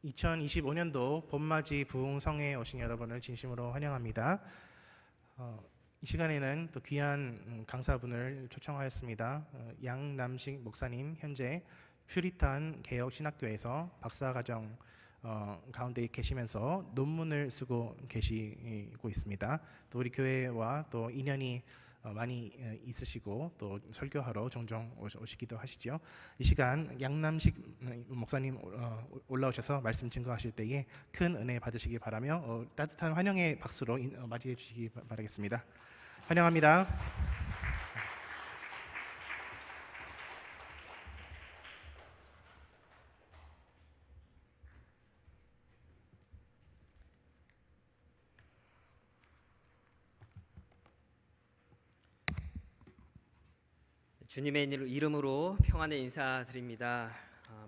2025년도 봄맞이 부흥성에 오신 여러분을 진심으로 환영합니다. 이 시간에는 또 귀한 강사분을 초청하였습니다. 양남식 목사님, 현재 퓨리탄 개혁신학교에서 박사과정 가운데 계시면서 논문을 쓰고 계시고 있습니다. 또 우리 교회와 또 인연이 많이 있으시고 또 설교하러 종종 오시기도 하시죠. 이 시간 양남식 목사님 올라오셔서 말씀 증거하실 때에 큰 은혜 받으시기 바라며 따뜻한 환영의 박수로 맞이해 주시기 바라겠습니다. 환영합니다. 주님의 이름으로 평안의 인사드립니다.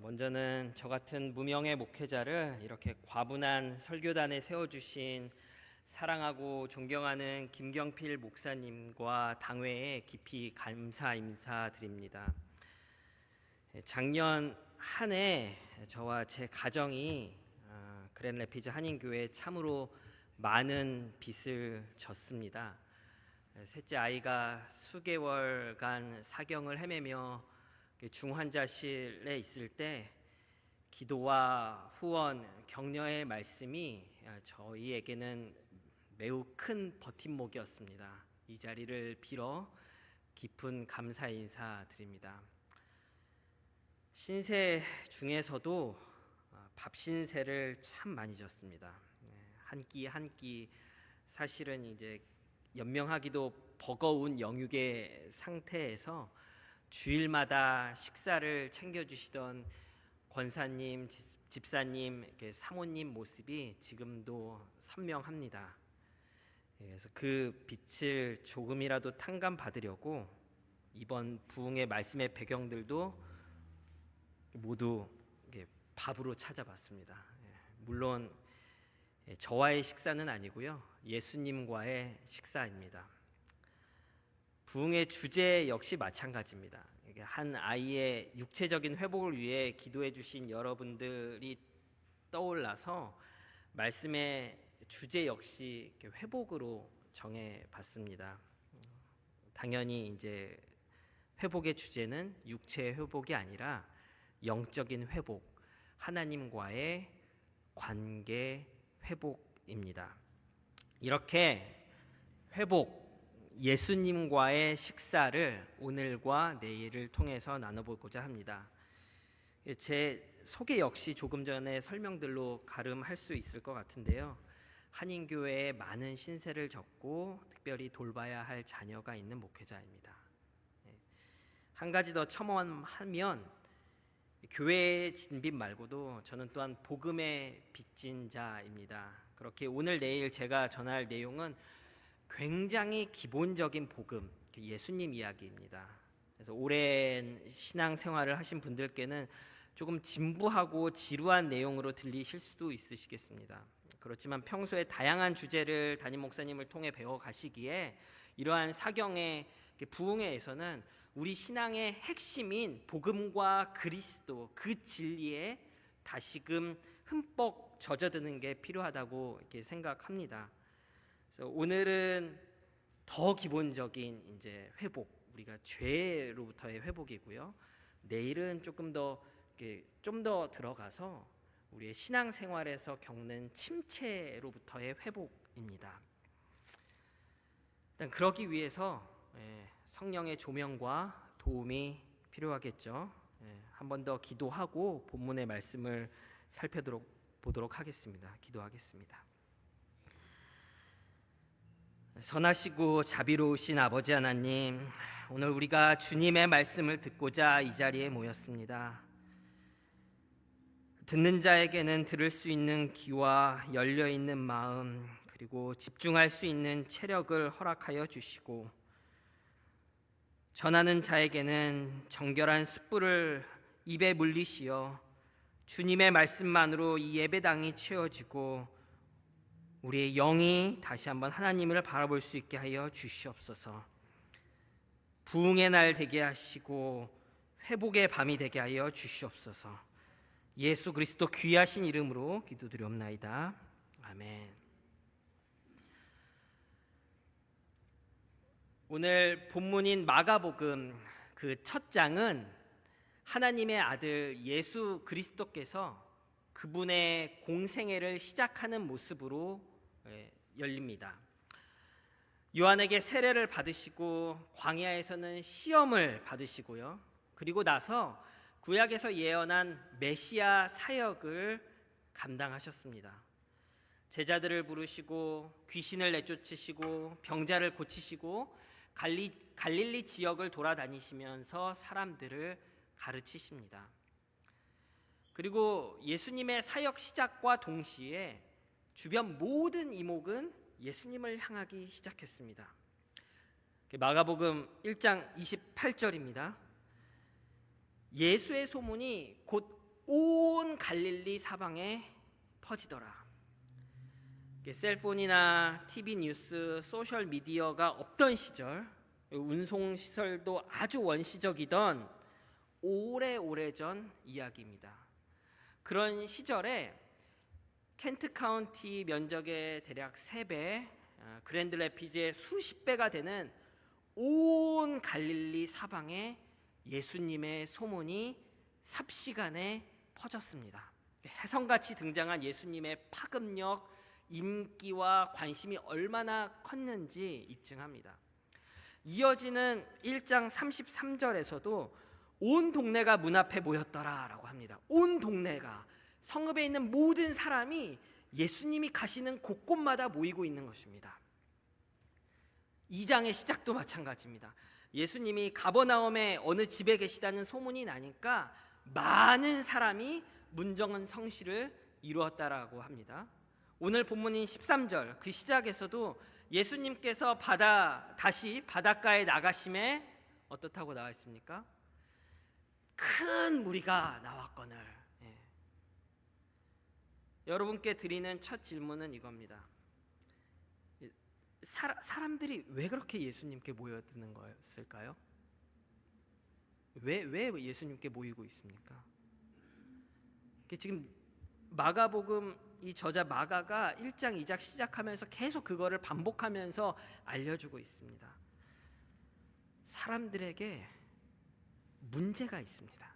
먼저는 저 같은 무명의 목회자를 이렇게 과분한 설교단에 세워주신 사랑하고 존경하는 김경필 목사님과 당회에 깊이 감사 인사드립니다. 작년 한 해 저와 제 가정이 그랜래피즈 한인교회에 참으로 많은 빚을 졌습니다. 셋째 아이가 수개월간 사경을 헤매며 중환자실에 있을 때 기도와 후원, 격려의 말씀이 저희에게는 매우 큰 버팀목이었습니다. 이 자리를 빌어 깊은 감사 인사드립니다. 신세 중에서도 밥 신세를 참 많이 졌습니다. 한 끼 한 끼 사실은 이제 연명하기도 버거운 영육의 상태에서 주일마다 식사를 챙겨주시던 권사님, 집사님, 사모님 모습이 지금도 선명합니다. 그래서 그 빛을 조금이라도 탕감 받으려고 이번 부흥의 말씀의 배경들도 모두 밥으로 찾아봤습니다. 물론 저와의 식사는 아니고요, 예수님과의 식사입니다. 부흥의 주제 역시 마찬가지입니다. 한 아이의 육체적인 회복을 위해 기도해 주신 여러분들이 떠올라서 말씀의 주제 역시 회복으로 정해봤습니다. 당연히 이제 회복의 주제는 육체의 회복이 아니라 영적인 회복, 하나님과의 관계 회복입니다. 이렇게 회복, 예수님과의 식사를 오늘과 내일을 통해서 나눠보고자 합니다. 제 소개 역시 조금 전에 설명들로 가름할 수 있을 것 같은데요. 한인교회에 많은 신세를 졌고 특별히 돌봐야 할 자녀가 있는 목회자입니다. 한 가지 더 첨언하면 교회의 진빚 말고도 저는 또한 복음의 빚진 자입니다. 그렇게 오늘 내일 제가 전할 내용은 굉장히 기본적인 복음, 예수님 이야기입니다. 그래서 오랜 신앙 생활을 하신 분들께는 조금 진부하고 지루한 내용으로 들리실 수도 있으시겠습니다. 그렇지만 평소에 다양한 주제를 담임 목사님을 통해 배워 가시기에 이러한 사경의 부흥회에서는 우리 신앙의 핵심인 복음과 그리스도, 그 진리에 다시금 흠뻑 젖어드는 게 필요하다고 이렇게 생각합니다. 그래서 오늘은 더 기본적인 이제 회복, 우리가 죄로부터의 회복이고요. 내일은 조금 더 좀 더 들어가서 우리의 신앙 생활에서 겪는 침체로부터의 회복입니다. 일단 그러기 위해서 성령의 조명과 도움이 필요하겠죠. 한 번 더 기도하고 본문의 말씀을 살펴보도록 하겠습니다. 기도하겠습니다. 선하시고 자비로우신 아버지 하나님, 오늘 우리가 주님의 말씀을 듣고자 이 자리에 모였습니다. 듣는 자에게는 들을 수 있는 귀와 열려있는 마음, 그리고 집중할 수 있는 체력을 허락하여 주시고, 전하는 자에게는 정결한 숯불을 입에 물리시어 주님의 말씀만으로 이 예배당이 채워지고 우리의 영이 다시 한번 하나님을 바라볼 수 있게 하여 주시옵소서. 부흥의 날 되게 하시고 회복의 밤이 되게 하여 주시옵소서. 예수 그리스도 귀하신 이름으로 기도드리옵나이다. 아멘. 오늘 본문인 마가복음 그 첫 장은 하나님의 아들 예수 그리스도께서 그분의 공생애를 시작하는 모습으로 열립니다. 요한에게 세례를 받으시고 광야에서는 시험을 받으시고요. 그리고 나서 구약에서 예언한 메시아 사역을 감당하셨습니다. 제자들을 부르시고 귀신을 내쫓으시고 병자를 고치시고 갈릴리 지역을 돌아다니시면서 사람들을 가르치십니다. 그리고 예수님의 사역 시작과 동시에 주변 모든 이목은 예수님을 향하기 시작했습니다. 마가복음 1장 28절입니다. 예수의 소문이 곧 온 갈릴리 사방에 퍼지더라. 셀폰이나 TV 뉴스, 소셜 미디어가 없던 시절, 운송 시설도 아주 원시적이던 오래오래전 이야기입니다. 그런 시절에 켄트 카운티 면적의 대략 3배, 그랜드 래피즈의 수십 배가 되는 온 갈릴리 사방에 예수님의 소문이 삽시간에 퍼졌습니다. 혜성같이 등장한 예수님의 파급력, 인기와 관심이 얼마나 컸는지 입증합니다. 이어지는 1장 33절에서도 온 동네가 문 앞에 모였더라라고 합니다. 온 동네가, 성읍에 있는 모든 사람이 예수님이 가시는 곳곳마다 모이고 있는 것입니다. 2장의 시작도 마찬가지입니다. 예수님이 가버나움의 어느 집에 계시다는 소문이 나니까 많은 사람이 문정은 성시를 이루었다라고 합니다. 오늘 본문인 13절 그 시작에서도 예수님께서 다시 바닷가에 나가심에 어떻다고 나와 있습니까? 큰 무리가 나왔거늘. 여러분께 드리는 첫 질문은 이겁니다. 사람들이 왜 그렇게 예수님께 모여드는 거였을까요? 왜 예수님께 모이고 있습니까? 지금 마가복음 이 저자 마가가 1장 2장 시작하면서 계속 그거를 반복하면서 알려주고 있습니다. 사람들에게 문제가 있습니다.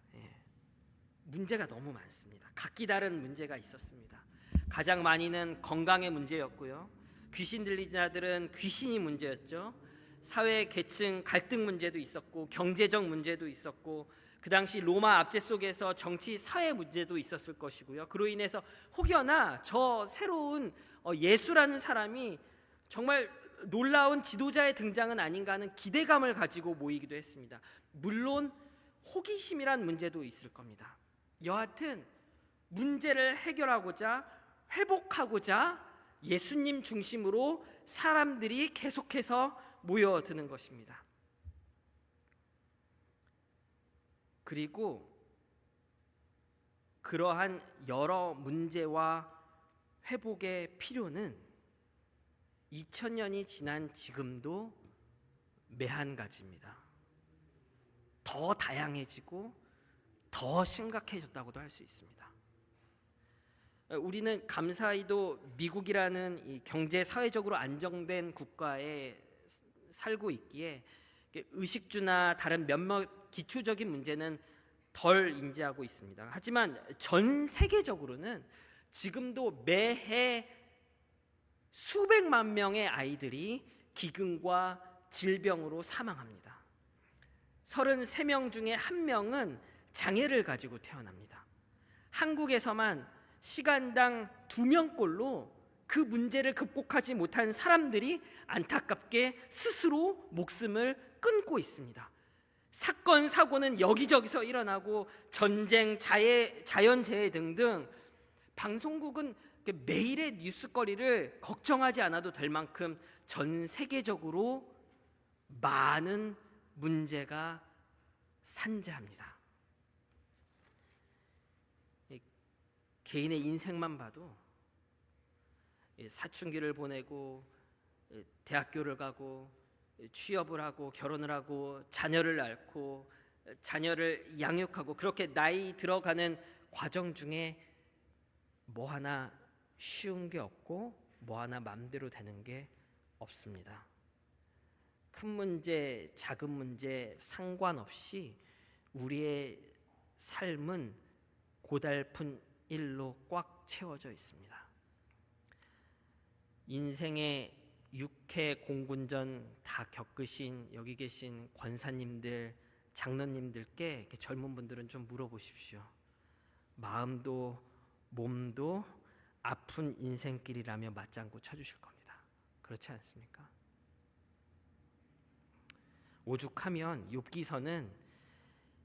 문제가 너무 많습니다. 각기 다른 문제가 있었습니다. 가장 많이는 건강의 문제였고요. 귀신 들린 자들은 귀신이 문제였죠. 사회 계층 갈등 문제도 있었고 경제적 문제도 있었고 그 당시 로마 압제 속에서 정치 사회 문제도 있었을 것이고요. 그로 인해서 혹여나 저 새로운 예수라는 사람이 정말 놀라운 지도자의 등장은 아닌가 하는 기대감을 가지고 모이기도 했습니다. 물론 호기심이란 문제도 있을 겁니다. 여하튼 문제를 해결하고자 회복하고자 예수님 중심으로 사람들이 계속해서 모여드는 것입니다. 그리고 그러한 여러 문제와 회복의 필요는 2000년이 지난 지금도 매한가지입니다. 더 다양해지고 더 심각해졌다고도 할 수 있습니다. 우리는 감사히도 미국이라는 이 경제 사회적으로 안정된 국가에 살고 있기에 의식주나 다른 몇몇 기초적인 문제는 덜 인지하고 있습니다. 하지만 전 세계적으로는 지금도 매해 수백만 명의 아이들이 기근과 질병으로 사망합니다. 33명 중에 1명은 장애를 가지고 태어납니다. 한국에서만 시간당 2명꼴로 그 문제를 극복하지 못한 사람들이 안타깝게 스스로 목숨을 끊고 있습니다. 사건, 사고는 여기저기서 일어나고 전쟁, 자연재해 등등 방송국은 매일의 뉴스거리를 걱정하지 않아도 될 만큼 전 세계적으로 많은 문제가 산재합니다. 개인의 인생만 봐도 사춘기를 보내고 대학교를 가고 취업을 하고 결혼을 하고 자녀를 낳고 자녀를 양육하고 그렇게 나이 들어가는 과정 중에 뭐 하나 쉬운 게 없고 뭐 하나 마음대로 되는 게 없습니다. 큰 문제, 작은 문제 상관없이 우리의 삶은 고달픈 일로 꽉 채워져 있습니다. 인생의 육해 공군전 다 겪으신 여기 계신 권사님들, 장로님들께 이렇게 젊은 분들은 좀 물어보십시오. 마음도 몸도 아픈 인생길이라며 맞장구 쳐주실 겁니다. 그렇지 않습니까? 오죽하면 욥기서는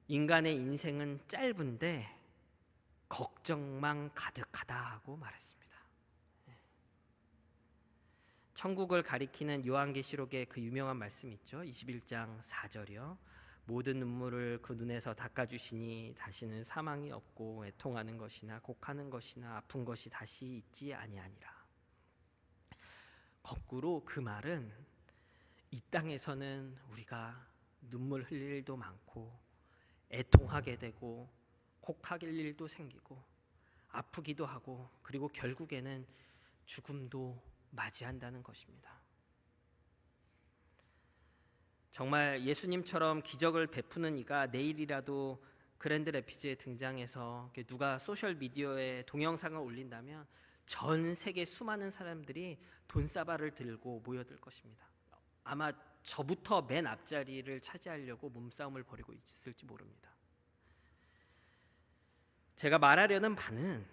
인간의 인생은 짧은데 걱정만 가득하다 하고 말했습니다. 천국을 가리키는 요한계시록의 그 유명한 말씀 있죠. 21장 4절이요. 모든 눈물을 그 눈에서 닦아주시니 다시는 사망이 없고 애통하는 것이나 곡하는 것이나 아픈 것이 다시 있지 아니하니라. 거꾸로 그 말은 이 땅에서는 우리가 눈물 흘릴 일도 많고 애통하게 되고 곡할 일도 생기고 아프기도 하고 그리고 결국에는 죽음도 맞이한다는 것입니다. 정말 예수님처럼 기적을 베푸는 이가 내일이라도 그랜드 래피즈에 등장해서 누가 소셜 미디어에 동영상을 올린다면 전 세계 수많은 사람들이 돈사발을 들고 모여들 것입니다. 아마 저부터 맨 앞자리를 차지하려고 몸싸움을 벌이고 있을지 모릅니다. 제가 말하려는 바는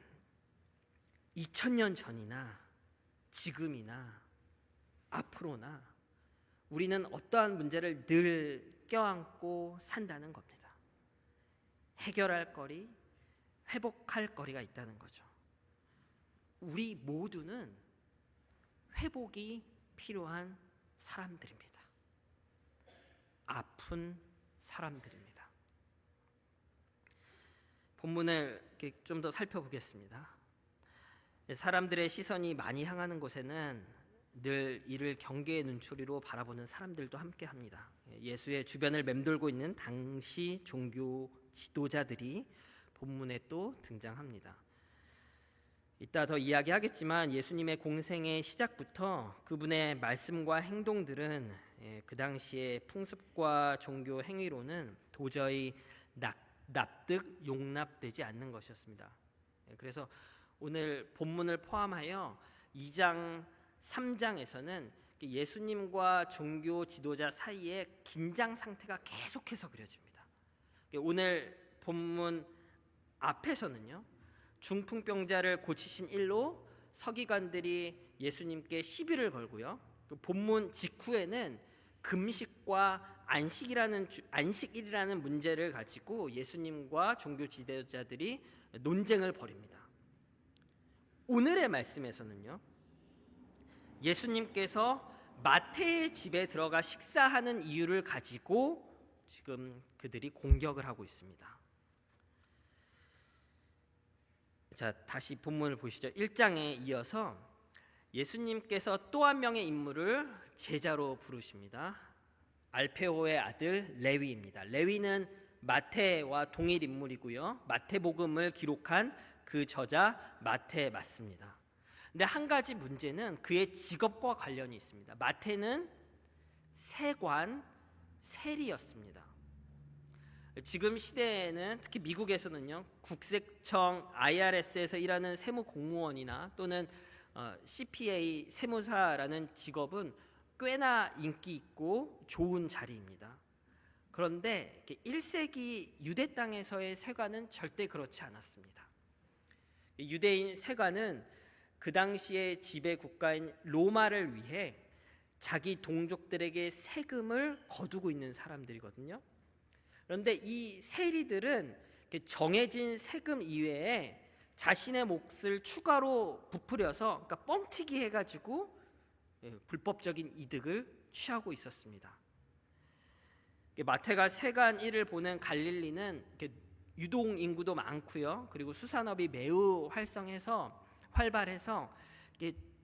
2000년 전이나 지금이나 앞으로나 우리는 어떠한 문제를 늘 껴안고 산다는 겁니다. 해결할 거리, 회복할 거리가 있다는 거죠. 우리 모두는 회복이 필요한 사람들입니다. 아픈 사람들입니다. 본문을 좀 더 살펴보겠습니다. 사람들의 시선이 많이 향하는 곳에는 늘 이를 경계의 눈초리로 바라보는 사람들도 함께합니다. 예수의 주변을 맴돌고 있는 당시 종교 지도자들이 본문에 또 등장합니다. 이따 더 이야기하겠지만 예수님의 공생의 시작부터 그분의 말씀과 행동들은 그 당시의 풍습과 종교 행위로는 도저히 납득 용납되지 않는 것이었습니다. 그래서 오늘 본문을 포함하여 2장 3장에서는 예수님과 종교 지도자 사이에 긴장 상태가 계속해서 그려집니다. 오늘 본문 앞에서는요, 중풍병자를 고치신 일로 서기관들이 예수님께 시비를 걸고요, 또 본문 직후에는 금식과 안식일이라는 문제를 가지고 예수님과 종교 지도자들이 논쟁을 벌입니다. 오늘의 말씀에서는요, 예수님께서 마태의 집에 들어가 식사하는 이유를 가지고 지금 그들이 공격을 하고 있습니다. 자, 다시 본문을 보시죠. 1장에 이어서 예수님께서 또 한 명의 인물을 제자로 부르십니다. 알페오의 아들 레위입니다. 레위는 마태와 동일 인물이고요, 마태복음을 기록한 그 저자 마태 맞습니다. 근데 한 가지 문제는 그의 직업과 관련이 있습니다. 마태는 세리였습니다. 지금 시대에는 특히 미국에서는요, 국세청 IRS에서 일하는 세무 공무원이나 또는 CPA 세무사라는 직업은 꽤나 인기 있고 좋은 자리입니다. 그런데 1세기 유대 땅에서의 세관은 절대 그렇지 않았습니다. 유대인 세관은 그 당시의 지배 국가인 로마를 위해 자기 동족들에게 세금을 거두고 있는 사람들이거든요. 그런데 이 세리들은 정해진 세금 이외에 자신의 몫을 추가로 부풀려서, 그러니까 뻥튀기 해가지고 불법적인 이득을 취하고 있었습니다. 마태가 세관 일을 보는 갈릴리는 유동 인구도 많고요, 그리고 수산업이 매우 활발해서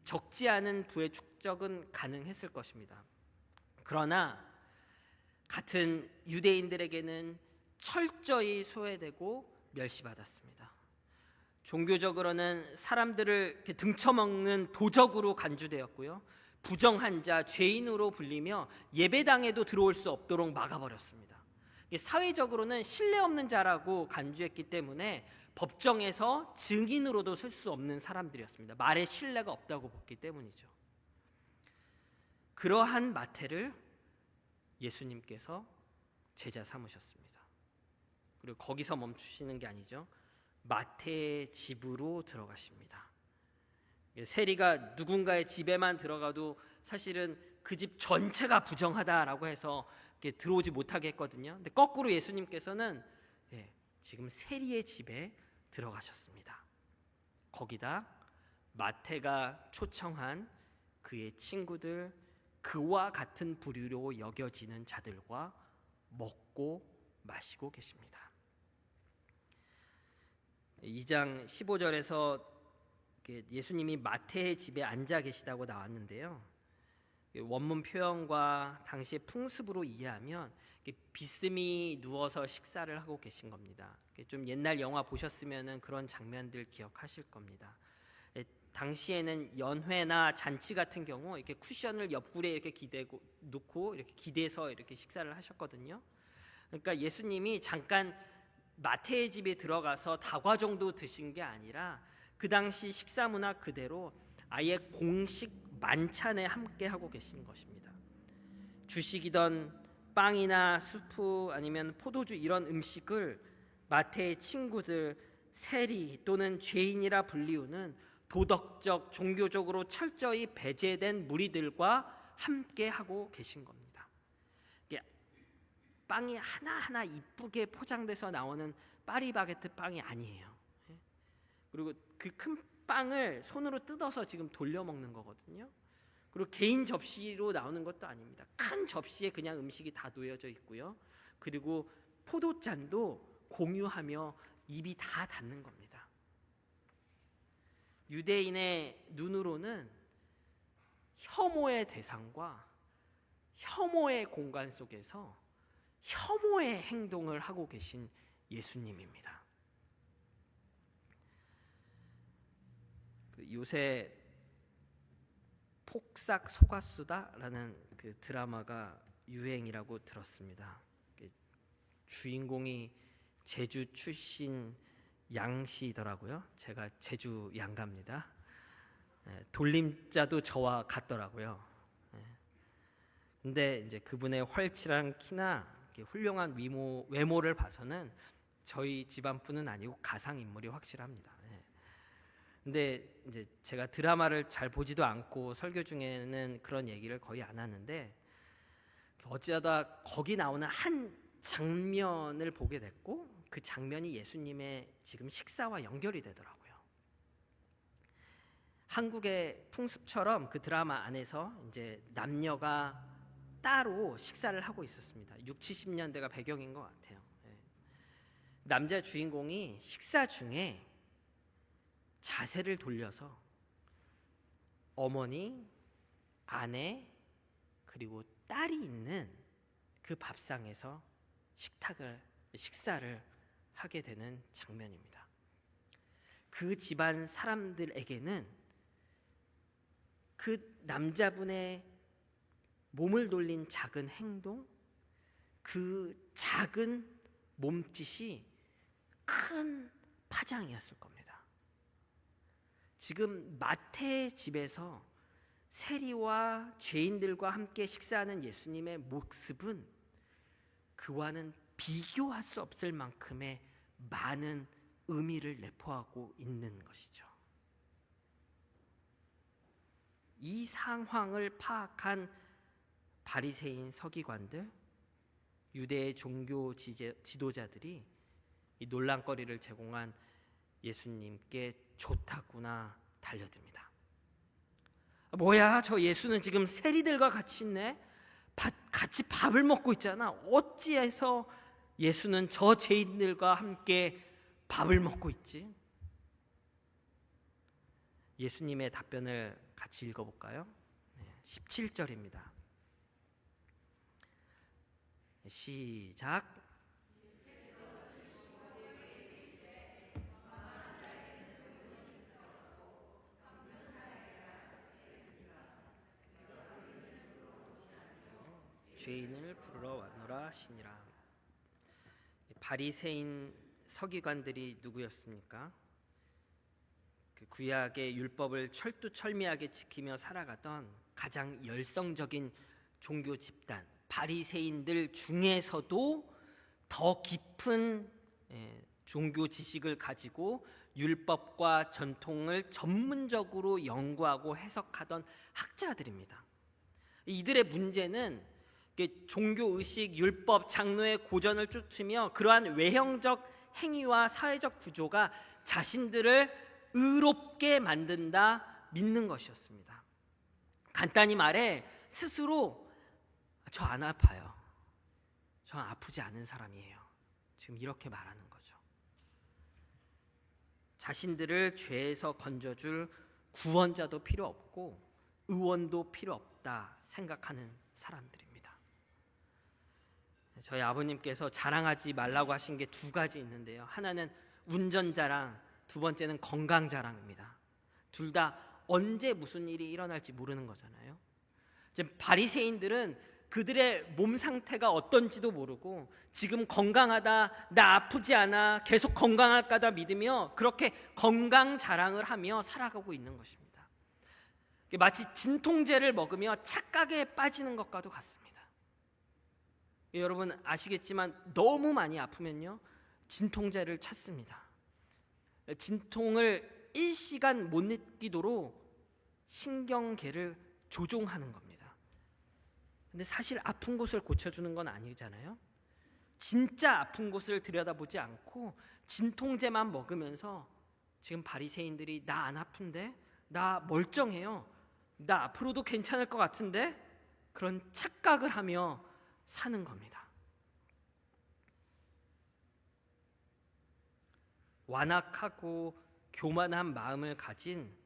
적지 않은 부의 축적은 가능했을 것입니다. 그러나 같은 유대인들에게는 철저히 소외되고 멸시받았습니다. 종교적으로는 사람들을 이렇게 등쳐먹는 도적으로 간주되었고요. 부정한 자, 죄인으로 불리며 예배당에도 들어올 수 없도록 막아버렸습니다. 사회적으로는 신뢰 없는 자라고 간주했기 때문에 법정에서 증인으로도 쓸 수 없는 사람들이었습니다. 말에 신뢰가 없다고 봤기 때문이죠. 그러한 마태를 예수님께서 제자 삼으셨습니다. 그리고 거기서 멈추시는 게 아니죠. 마태의 집으로 들어가십니다. 세리가 누군가의 집에만 들어가도 사실은 그 집 전체가 부정하다라고 해서 들어오지 못하게 했거든요. 근데 거꾸로 예수님께서는 지금 세리의 집에 들어가셨습니다. 거기다 마태가 초청한 그의 친구들, 그와 같은 부류로 여겨지는 자들과 먹고 마시고 계십니다. 2장 15절에서 예수님이 마태의 집에 앉아 계시다고 나왔는데요. 원문 표현과 당시의 풍습으로 이해하면 비스듬히 누워서 식사를 하고 계신 겁니다. 좀 옛날 영화 보셨으면 그런 장면들 기억하실 겁니다. 당시에는 연회나 잔치 같은 경우 이렇게 쿠션을 옆구리에 이렇게 기대고 놓고 이렇게 기대서 이렇게 식사를 하셨거든요. 그러니까 예수님이 잠깐 마태의 집에 들어가서 다과 정도 드신 게 아니라 그 당시 식사 문화 그대로 아예 공식 만찬에 함께 하고 계신 것입니다. 주식이던 빵이나 수프 아니면 포도주 이런 음식을 마태의 친구들, 세리 또는 죄인이라 불리우는 도덕적, 종교적으로 철저히 배제된 무리들과 함께 하고 계신 겁니다. 빵이 하나하나 이쁘게 포장돼서 나오는 파리바게트 빵이 아니에요. 그리고 그 큰 빵을 손으로 뜯어서 지금 돌려 먹는 거거든요. 그리고 개인 접시로 나오는 것도 아닙니다. 큰 접시에 그냥 음식이 다 놓여져 있고요. 그리고 포도잔도 공유하며 입이 다 닿는 겁니다. 유대인의 눈으로는 혐오의 대상과 혐오의 공간 속에서 혐오의 행동을 하고 계신 예수님입니다. 요새 폭삭 속았수다라는 그 드라마가 유행이라고 들었습니다. 주인공이 제주 출신 양씨더라고요. 제가 제주 양가입니다. 돌림자도 저와 같더라고요. 근데 이제 그분의 활치한 키나 훌륭한 외모를 봐서는 저희 집안뿐은 아니고 가상 인물이 확실합니다. 근데 이제 제가 드라마를 잘 보지도 않고 설교 중에는 그런 얘기를 거의 안 하는데 어찌하다 거기 나오는 한 장면을 보게 됐고 그 장면이 예수님의 지금 식사와 연결이 되더라고요. 한국의 풍습처럼 그 드라마 안에서 이제 남녀가 따로 식사를 하고 있었습니다. 60, 70년대가 배경인 것 같아요. 남자 주인공이 식사 중에 자세를 돌려서 어머니, 아내, 그리고 딸이 있는 그 밥상에서 식사를 하게 되는 장면입니다. 그 집안 사람들에게는 그 남자분의 몸을 돌린 작은 행동, 그 작은 몸짓이 큰 파장이었을 겁니다. 지금 마태의 집에서 세리와 죄인들과 함께 식사하는 예수님의 모습은 그와는 비교할 수 없을 만큼의 많은 의미를 내포하고 있는 것이죠. 이 상황을 파악한 바리새인 서기관들, 유대의 종교 지도자들이 이 논란거리를 제공한 예수님께 좋다구나 달려듭니다. 뭐야, 저 예수는 지금 세리들과 같이 있네. 같이 밥을 먹고 있잖아. 어찌해서 예수는 저 죄인들과 함께 밥을 먹고 있지? 예수님의 답변을 같이 읽어볼까요? 17절입니다. 시작. 죄인을 부르러 왔노라 하시니라. 바리새인 서기관들이 누구였습니까? 그 구약의 율법을 철두철미하게 지키며 살아가던 가장 열성적인 종교 집단 바리새인들 중에서도 더 깊은 종교 지식을 가지고 율법과 전통을 전문적으로 연구하고 해석하던 학자들입니다. 이들의 문제는 종교 의식, 율법, 장로의 고전을 쫓으며 그러한 외형적 행위와 사회적 구조가 자신들을 의롭게 만든다 믿는 것이었습니다. 간단히 말해 스스로 저 안 아파요. 저 아프지 않은 사람이에요. 지금 이렇게 말하는 거죠. 자신들을 죄에서 건져줄 구원자도 필요 없고 의원도 필요 없다 생각하는 사람들입니다. 저희 아버님께서 자랑하지 말라고 하신 게 두 가지 있는데요. 하나는 운전 자랑, 두 번째는 건강 자랑입니다. 둘 다 언제 무슨 일이 일어날지 모르는 거잖아요. 바리새인들은 그들의 몸 상태가 어떤지도 모르고 지금 건강하다, 나 아프지 않아, 계속 건강할 거다 믿으며 그렇게 건강 자랑을 하며 살아가고 있는 것입니다. 마치 진통제를 먹으며 착각에 빠지는 것과도 같습니다. 여러분 아시겠지만 너무 많이 아프면요 진통제를 찾습니다. 진통을 일시간 못 느끼도록 신경계를 조종하는 겁니다. 근데 사실 아픈 곳을 고쳐주는 건 아니잖아요. 진짜 아픈 곳을 들여다보지 않고 진통제만 먹으면서 지금 바리새인들이 나 안 아픈데? 나 멀쩡해요. 나 앞으로도 괜찮을 것 같은데? 그런 착각을 하며 사는 겁니다. 완악하고 교만한 마음을 가진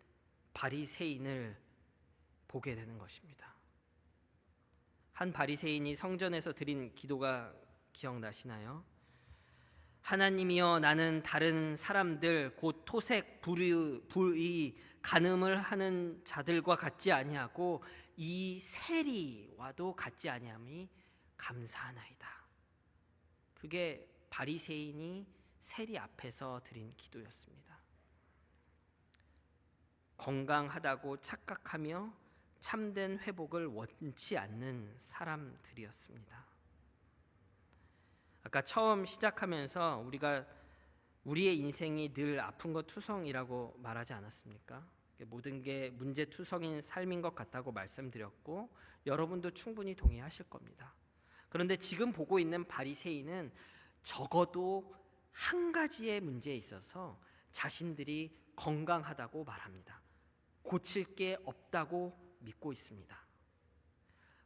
바리새인을 보게 되는 것입니다. 한 바리새인이 성전에서 드린 기도가 기억나시나요? 하나님이여, 나는 다른 사람들 곧 토색, 불의, 간음을 하는 자들과 같지 아니하고 이 세리와도 같지 아니함이 감사하나이다. 그게 바리새인이 세리 앞에서 드린 기도였습니다. 건강하다고 착각하며 참된 회복을 원치 않는 사람들이었습니다. 아까 처음 시작하면서 우리가 우리의 인생이 늘 아픈 것 투성이라고 말하지 않았습니까? 모든 게 문제투성인 삶인 것 같다고 말씀드렸고 여러분도 충분히 동의하실 겁니다. 그런데 지금 보고 있는 바리새인은 적어도 한 가지의 문제에 있어서 자신들이 건강하다고 말합니다. 고칠 게 없다고 믿고 있습니다.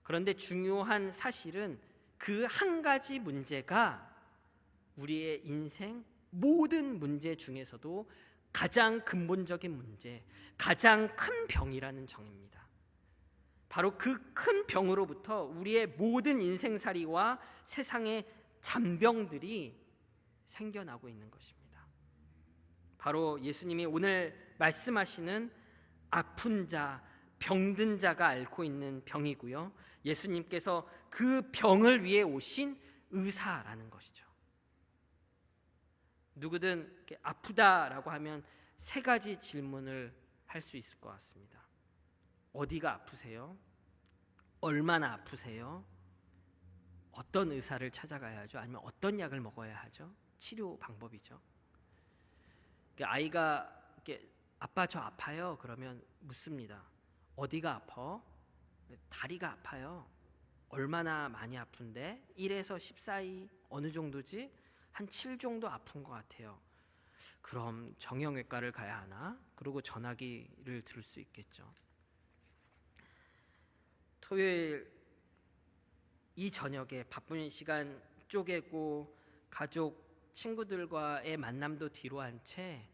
그런데 중요한 사실은 그 한 가지 문제가 우리의 인생 모든 문제 중에서도 가장 근본적인 문제, 가장 큰 병이라는 점입니다. 바로 그 큰 병으로부터 우리의 모든 인생살이와 세상의 잔병들이 생겨나고 있는 것입니다. 바로 예수님이 오늘 말씀하시는 아픈 자, 병든 자가 앓고 있는 병이고요. 예수님께서 그 병을 위해 오신 의사라는 것이죠. 누구든 아프다라고 하면 세 가지 질문을 할 수 있을 것 같습니다. 어디가 아프세요? 얼마나 아프세요? 어떤 의사를 찾아가야 하죠? 아니면 어떤 약을 먹어야 하죠? 치료 방법이죠. 아이가 아빠 저 아파요. 그러면 묻습니다. 어디가 아파? 다리가 아파요. 얼마나 많이 아픈데? 1에서 10 사이 어느 정도지? 한 7 정도 아픈 것 같아요. 그럼 정형외과를 가야 하나? 그리고 전화기를 들을 수 있겠죠. 토요일 이 저녁에 바쁜 시간 쪼개고 가족, 친구들과의 만남도 뒤로 한 채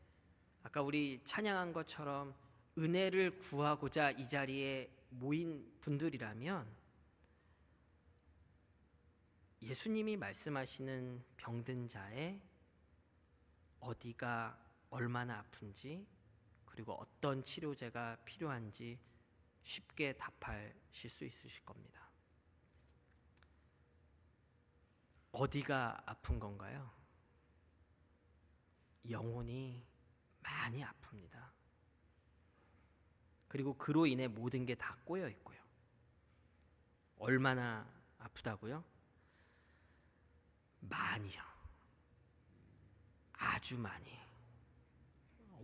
아까 우리 찬양한 것처럼 은혜를 구하고자 이 자리에 모인 분들이라면 예수님이 말씀하시는 병든 자의 어디가 얼마나 아픈지 그리고 어떤 치료제가 필요한지 쉽게 답하실 수 있으실 겁니다. 어디가 아픈 건가요? 영혼이 많이 아픕니다. 그리고 그로 인해 모든 게 다 꼬여 있고요. 얼마나 아프다고요? 많이요. 아주 많이.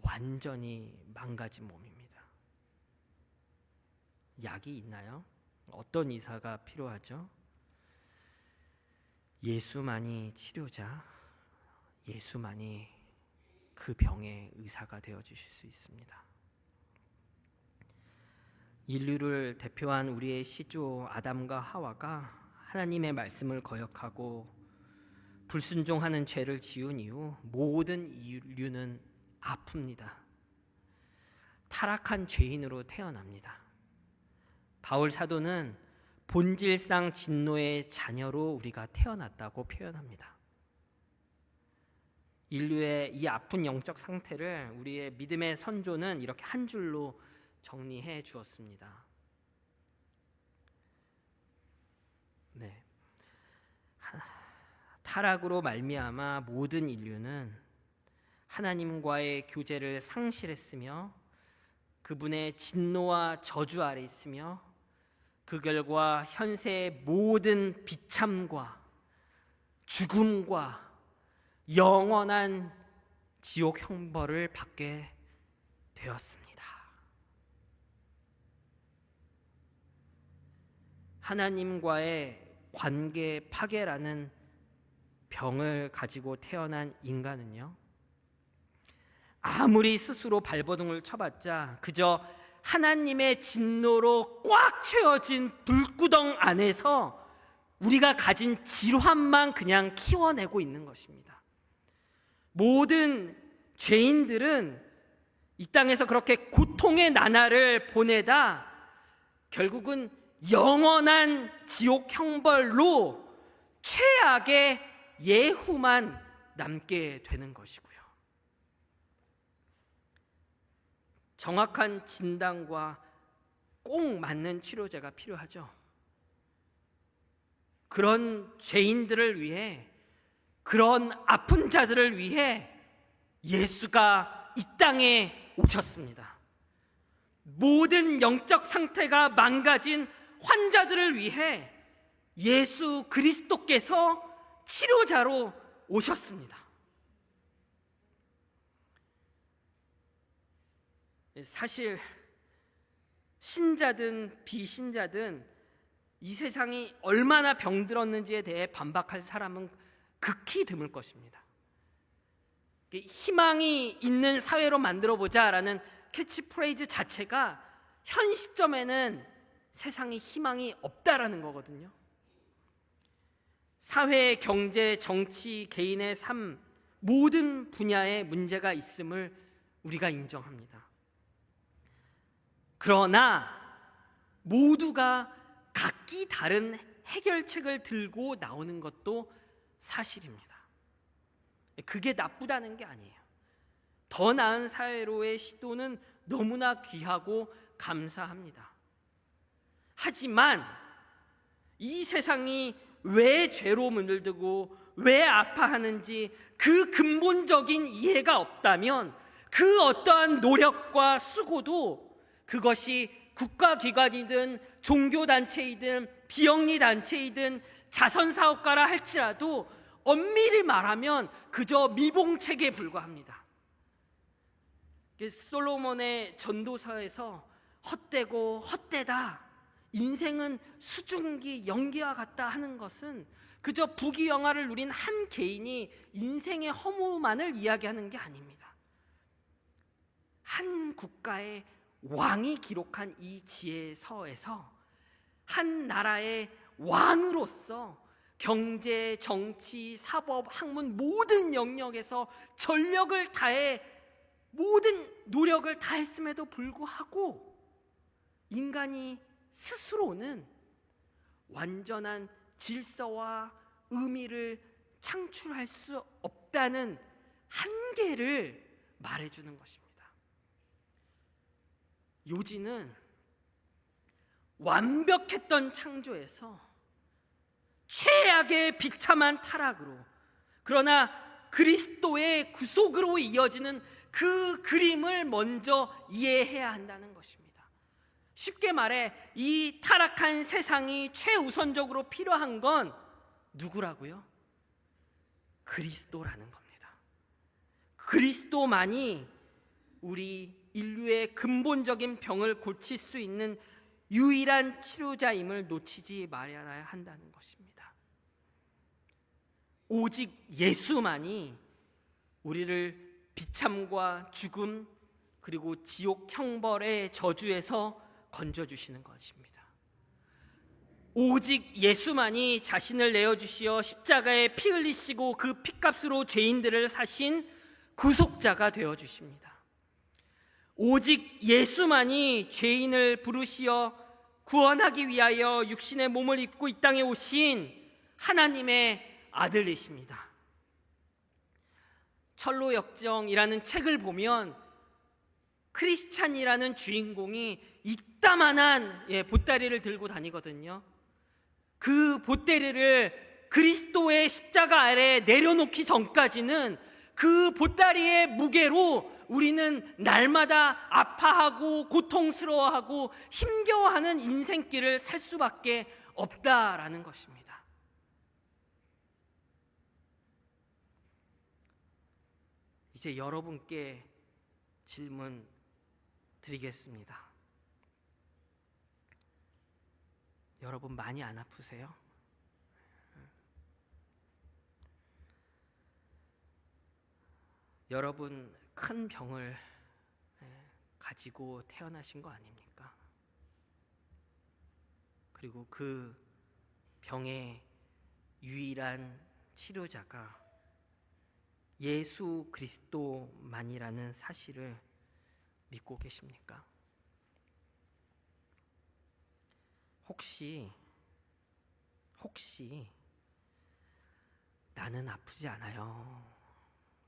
완전히 망가진 몸입니다. 약이 있나요? 어떤 의사가 필요하죠? 예수만이 치료자, 예수만이 그 병의 의사가 되어 주실 수 있습니다. 인류를 대표한 우리의 시조 아담과 하와가 하나님의 말씀을 거역하고 불순종하는 죄를 지은 이후 모든 인류는 아픕니다. 타락한 죄인으로 태어납니다. 바울 사도는 본질상 진노의 자녀로 우리가 태어났다고 표현합니다. 인류의 이 아픈 영적 상태를 우리의 믿음의 선조는 이렇게 한 줄로 정리해 주었습니다. 네. 타락으로 말미암아 모든 인류는 하나님과의 교제를 상실했으며 그분의 진노와 저주 아래 있으며 그 결과 현세의 모든 비참과 죽음과 영원한 지옥 형벌을 받게 되었습니다. 하나님과의 관계 파괴라는 병을 가지고 태어난 인간은요, 아무리 스스로 발버둥을 쳐봤자 그저 하나님의 진노로 꽉 채워진 불구덩 안에서 우리가 가진 질환만 그냥 키워내고 있는 것입니다. 모든 죄인들은 이 땅에서 그렇게 고통의 나날을 보내다 결국은 영원한 지옥 형벌로 최악의 예후만 남게 되는 것이고요. 정확한 진단과 꼭 맞는 치료제가 필요하죠. 그런 죄인들을 위해, 그런 아픈 자들을 위해 예수가 이 땅에 오셨습니다. 모든 영적 상태가 망가진 환자들을 위해 예수 그리스도께서 치료자로 오셨습니다. 사실 신자든 비신자든 이 세상이 얼마나 병들었는지에 대해 반박할 사람은 극히 드물 것입니다. 희망이 있는 사회로 만들어보자라는 캐치프레이즈 자체가 현 시점에는 세상에 희망이 없다라는 거거든요. 사회, 경제, 정치, 개인의 삶 모든 분야에 문제가 있음을 우리가 인정합니다. 그러나 모두가 각기 다른 해결책을 들고 나오는 것도 사실입니다. 그게 나쁘다는 게 아니에요. 더 나은 사회로의 시도는 너무나 귀하고 감사합니다. 하지만 이 세상이 왜 죄로 물들고 왜 아파하는지 그 근본적인 이해가 없다면 그 어떠한 노력과 수고도 그것이 국가기관이든 종교단체이든 비영리단체이든 자선사업가라 할지라도 엄밀히 말하면 그저 미봉책에 불과합니다. 솔로몬의 전도서에서 헛되고 헛되다, 인생은 수증기 연기와 같다 하는 것은 그저 부귀영화를 누린 한 개인이 인생의 허무만을 이야기하는 게 아닙니다. 한 국가의 왕이 기록한 이 지혜서에서 한 나라의 왕으로서 경제, 정치, 사법, 학문 모든 영역에서 전력을 다해 모든 노력을 다했음에도 불구하고 인간이 스스로는 완전한 질서와 의미를 창출할 수 없다는 한계를 말해주는 것입니다. 요지는 완벽했던 창조에서 최악의 비참한 타락으로, 그러나 그리스도의 구속으로 이어지는 그 그림을 먼저 이해해야 한다는 것입니다. 쉽게 말해 이 타락한 세상이 최우선적으로 필요한 건 누구라고요? 그리스도라는 겁니다. 그리스도만이 우리 인류의 근본적인 병을 고칠 수 있는 유일한 치료자임을 놓치지 말아야 한다는 것입니다. 오직 예수만이 우리를 비참과 죽음 그리고 지옥 형벌의 저주에서 건져주시는 것입니다. 오직 예수만이 자신을 내어주시어 십자가에 피 흘리시고 그 피값으로 죄인들을 사신 구속자가 되어주십니다. 오직 예수만이 죄인을 부르시어 구원하기 위하여 육신의 몸을 입고 이 땅에 오신 하나님의 아들이십니다. 철로역정이라는 책을 보면 크리스찬이라는 주인공이 이따만한 보따리를 들고 다니거든요. 그 보따리를 그리스도의 십자가 아래 내려놓기 전까지는 그 보따리의 무게로 우리는 날마다 아파하고 고통스러워하고 힘겨워하는 인생길을 살 수밖에 없다라는 것입니다. 이제 여러분께 질문 드리겠습니다. 여러분 많이 안 아프세요? 여러분 큰 병을 가지고 태어나신 거 아닙니까? 그리고 그 병의 유일한 치료자가 예수 그리스도만이라는 사실을 믿고 계십니까? 혹시 나는 아프지 않아요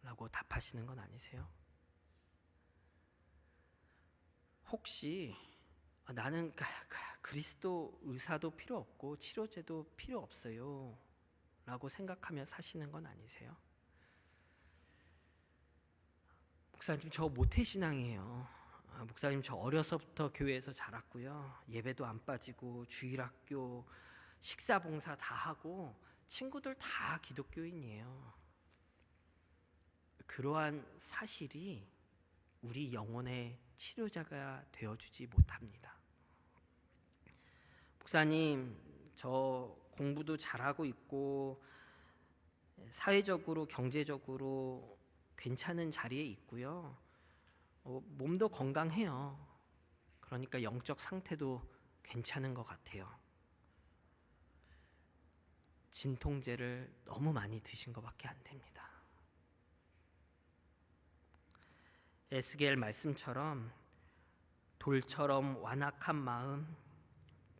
라고 답하시는 건 아니세요? 혹시 나는 그리스도 의사도 필요 없고 치료제도 필요 없어요 라고 생각하며 사시는 건 아니세요? 목사님 저 모태신앙이에요. 목사님 저 어려서부터 교회에서 자랐고요. 예배도 안 빠지고 주일학교 식사봉사 다 하고 친구들 다 기독교인이에요. 그러한 사실이 우리 영혼의 치료자가 되어주지 못합니다. 목사님 저 공부도 잘하고 있고 사회적으로 경제적으로 괜찮은 자리에 있고요. 몸도 건강해요. 그러니까 영적 상태도 괜찮은 것 같아요. 진통제를 너무 많이 드신 것밖에 안 됩니다. 에스겔 말씀처럼 돌처럼 완악한 마음,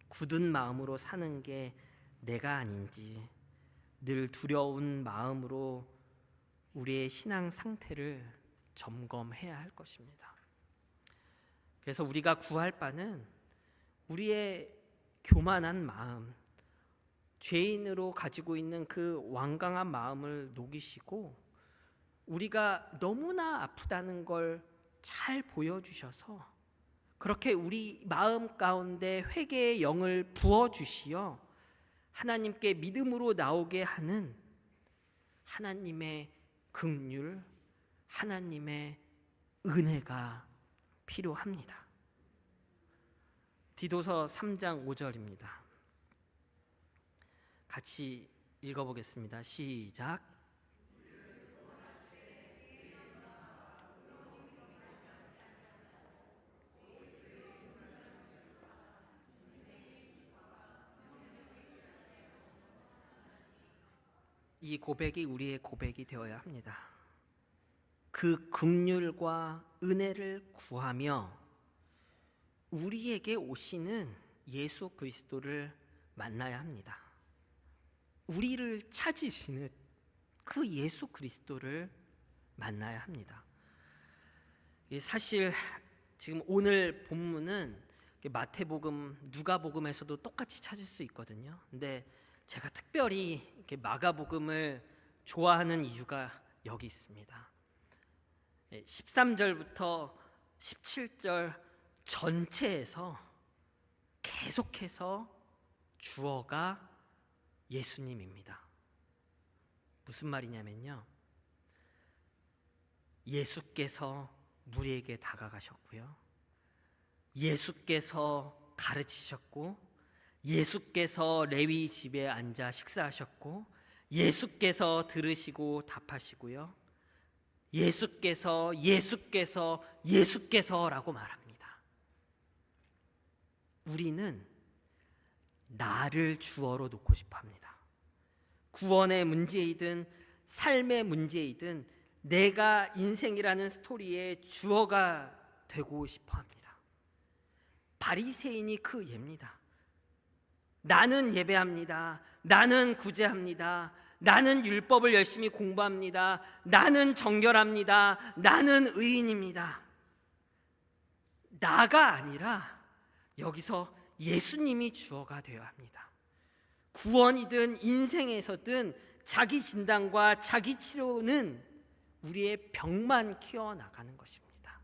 굳은 마음으로 사는 게 내가 아닌지 늘 두려운 마음으로 우리의 신앙 상태를 점검해야 할 것입니다. 그래서 우리가 구할 바는 우리의 교만한 마음, 죄인으로 가지고 있는 그 완강한 마음을 녹이시고 우리가 너무나 아프다는 걸 잘 보여주셔서 그렇게 우리 마음 가운데 회개의 영을 부어주시어 하나님께 믿음으로 나오게 하는 하나님의 긍휼, 하나님의 은혜가 필요합니다. 디도서 3장 5절입니다. 같이 읽어보겠습니다. 시작. 이 고백이 우리의 고백이 되어야 합니다. 그 긍휼과 은혜를 구하며 우리에게 오시는 예수 그리스도를 만나야 합니다. 우리를 찾으시는 그 예수 그리스도를 만나야 합니다. 사실 지금 오늘 본문은 마태복음, 누가복음에서도 똑같이 찾을 수 있거든요. 근데 제가 특별히 이렇게 마가복음을 좋아하는 이유가 여기 있습니다. 13절부터 17절 전체에서 계속해서 주어가 예수님입니다. 무슨 말이냐면요, 예수께서 무리에게 다가가셨고요, 예수께서 가르치셨고, 예수께서 레위 집에 앉아 식사하셨고, 예수께서 들으시고 답하시고요, 예수께서라고 말합니다. 우리는 나를 주어로 놓고 싶어 합니다. 구원의 문제이든 삶의 문제이든 내가 인생이라는 스토리의 주어가 되고 싶어 합니다. 바리새인이 그 예입니다. 나는 예배합니다. 나는 구제합니다. 나는 율법을 열심히 공부합니다. 나는 정결합니다. 나는 의인입니다. 나가 아니라 여기서 예수님이 주어가 되어야 합니다. 구원이든 인생에서든 자기 진단과 자기 치료는 우리의 병만 키워나가는 것입니다.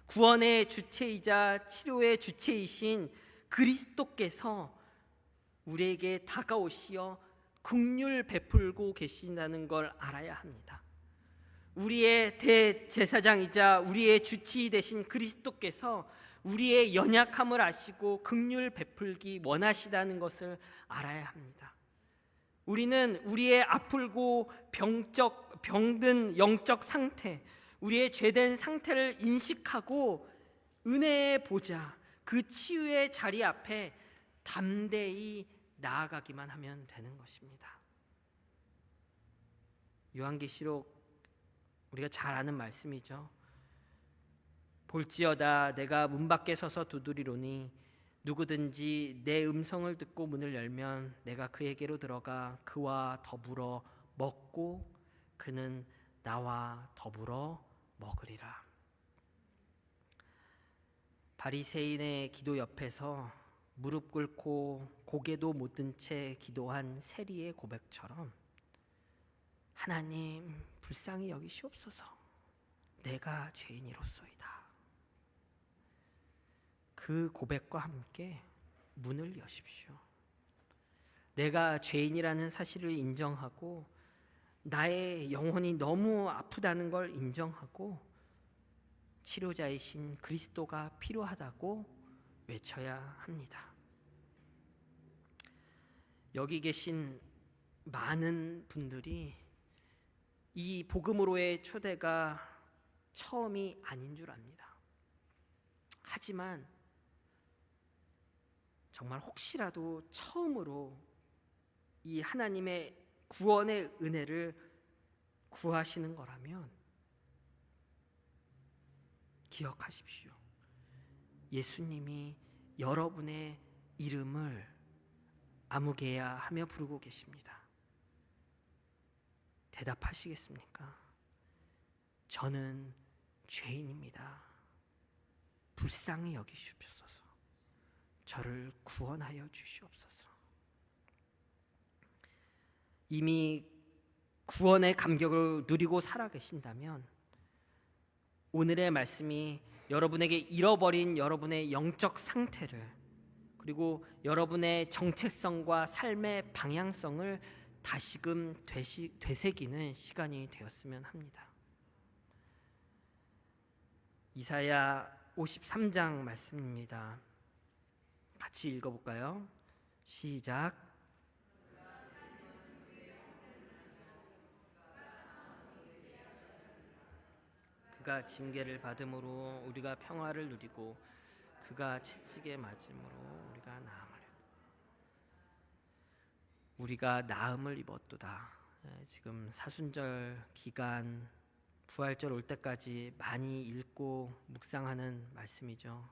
구원의 주체이자 치료의 주체이신 그리스도께서 우리에게 다가오시어 긍휼 베풀고 계신다는 걸 알아야 합니다. 우리의 대제사장이자 우리의 주치 되신 그리스도께서 우리의 연약함을 아시고 긍휼 베풀기 원하시다는 것을 알아야 합니다. 우리는 우리의 아프고 병든 영적 상태, 우리의 죄된 상태를 인식하고 은혜의 보좌, 그 치유의 자리 앞에 담대히 나아가기만 하면 되는 것입니다. 요한계시록 우리가 잘 아는 말씀이죠. 볼지어다 내가 문 밖에 서서 두드리노니 누구든지 내 음성을 듣고 문을 열면 내가 그에게로 들어가 그와 더불어 먹고 그는 나와 더불어 먹으리라. 바리새인의 기도 옆에서 무릎 꿇고 고개도 못 든 채 기도한 세리의 고백처럼 하나님 불쌍히 여기시옵소서, 내가 죄인이로소이다. 그 고백과 함께 문을 여십시오. 내가 죄인이라는 사실을 인정하고 나의 영혼이 너무 아프다는 걸 인정하고 치료자이신 그리스도가 필요하다고 외쳐야 합니다. 여기 계신 많은 분들이 이 복음으로의 초대가 처음이 아닌 줄 압니다. 하지만 정말 혹시라도 처음으로 이 하나님의 구원의 은혜를 구하시는 거라면 기억하십시오. 예수님이 여러분의 이름을 아무개야 하며 부르고 계십니다. 대답하시겠습니까? 저는 죄인입니다. 불쌍히 여기시옵소서. 저를 구원하여 주시옵소서. 이미 구원의 감격을 누리고 살아계신다면 오늘의 말씀이 여러분에게 잃어버린 여러분의 영적 상태를, 그리고 여러분의 정체성과 삶의 방향성을 다시금 되새기는 시간이 되었으면 합니다. 이사야 53장 말씀입니다. 같이 읽어볼까요? 시작. 그가 징계를 받음으로 우리가 평화를 누리고 그가 채찍에 맞음으로 우리가 나음을 우리가 나음을 입었도다. 지금 사순절 기간 부활절 올 때까지 많이 읽고 묵상하는 말씀이죠.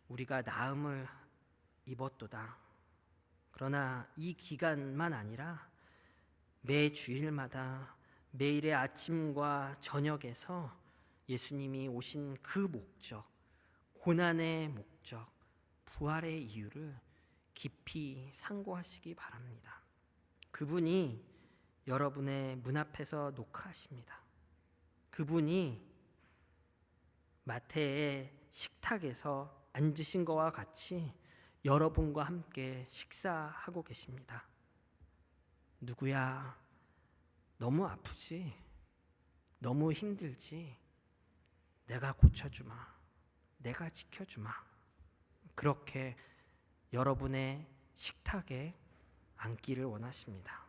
우리가 나음을 입었도다. 그러나 이 기간만 아니라 매 주일마다 매일의 아침과 저녁에서 예수님이 오신 그 목적, 고난의 목적, 부활의 이유를 깊이 상고하시기 바랍니다. 그분이 여러분의 문 앞에서 노크하십니다. 그분이 마태의 식탁에서 앉으신 것과 같이 여러분과 함께 식사하고 계십니다. 누구야? 너무 아프지? 너무 힘들지? 내가 고쳐주마. 내가 지켜주마. 그렇게 여러분의 식탁에 앉기를 원하십니다.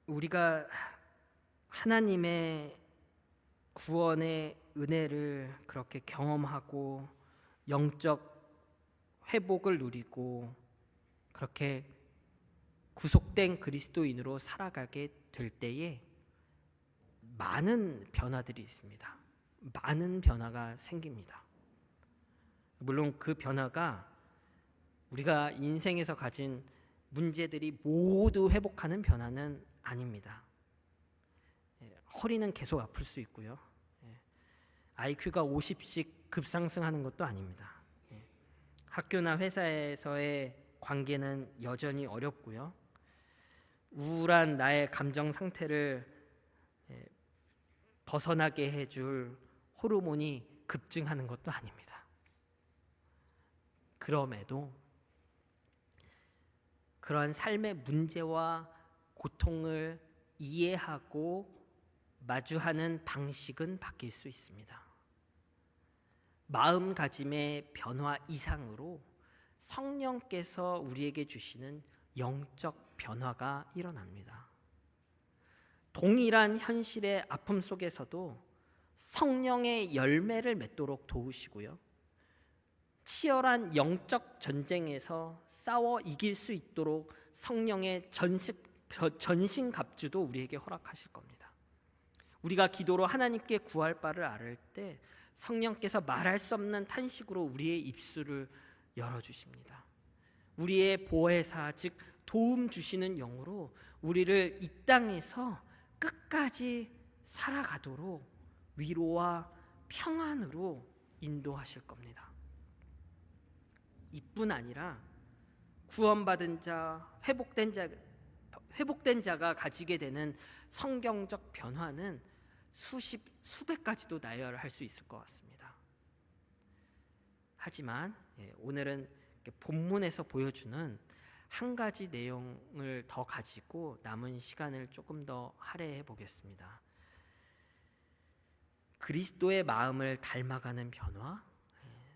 우리가 하나님의 구원의 은혜를 그렇게 경험하고 영적 회복을 누리고 그렇게 구속된 그리스도인으로 살아가게 될 때에 많은 변화들이 있습니다. 많은 변화가 생깁니다. 물론 그 변화가 우리가 인생에서 가진 문제들이 모두 회복하는 변화는 아닙니다. 허리는 계속 아플 수 있고요. IQ가 50씩 급상승하는 것도 아닙니다. 학교나 회사에서의 관계는 여전히 어렵고요. 우울한 나의 감정 상태를 벗어나게 해줄 호르몬이 급증하는 것도 아닙니다. 그럼에도 그러한 삶의 문제와 고통을 이해하고 마주하는 방식은 바뀔 수 있습니다. 마음가짐의 변화 이상으로 성령께서 우리에게 주시는 영적 변화가 일어납니다. 동일한 현실의 아픔 속에서도 성령의 열매를 맺도록 도우시고요. 치열한 영적 전쟁에서 싸워 이길 수 있도록 성령의 전신갑주도 우리에게 허락하실 겁니다. 우리가 기도로 하나님께 구할 바를 아를 때 성령께서 말할 수 없는 탄식으로 우리의 입술을 열어주십니다. 우리의 보혜사 즉 도움 주시는 영으로 우리를 이 땅에서 끝까지 살아가도록 위로와 평안으로 인도하실 겁니다. 이뿐 아니라 구원받은 자, 회복된 자가 가지게 되는 성경적 변화는 수백 가지도 나열할 수 있을 것 같습니다. 하지만 오늘은 본문에서 보여주는 한 가지 내용을 더 가지고 남은 시간을 조금 더 할애해 보겠습니다. 그리스도의 마음을 닮아가는 변화,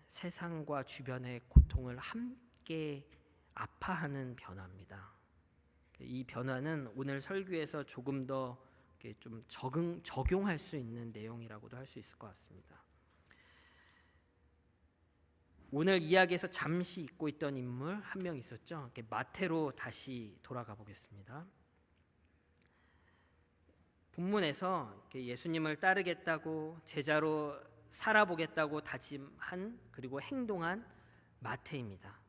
세상과 주변의 고통을 함께 아파하는 변화입니다. 이 변화는 오늘 설교에서 조금 더 좀 적용할 수 있는 내용이라고도 할 수 있을 것 같습니다. 오늘 이야기에서 잠시 잊고 있던 인물 한 명 있었죠. 마태로 다시 돌아가 보겠습니다. 본문에서 예수님을 따르겠다고 제자로 살아보겠다고 다짐한 그리고 행동한 마태입니다.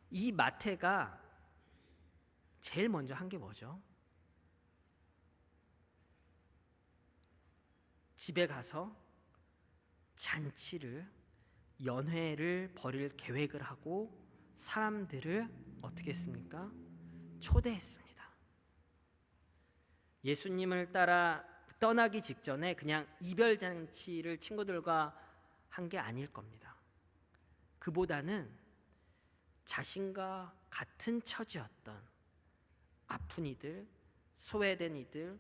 이 마태가 제일 먼저 한 게 뭐죠? 집에 가서 잔치를 연회를 벌일 계획을 하고 사람들을 어떻게 했습니까? 초대했습니다. 예수님을 따라 떠나기 직전에 그냥 이별 잔치를 친구들과 한 게 아닐 겁니다. 그보다는 자신과 같은 처지였던 아픈 이들, 소외된 이들,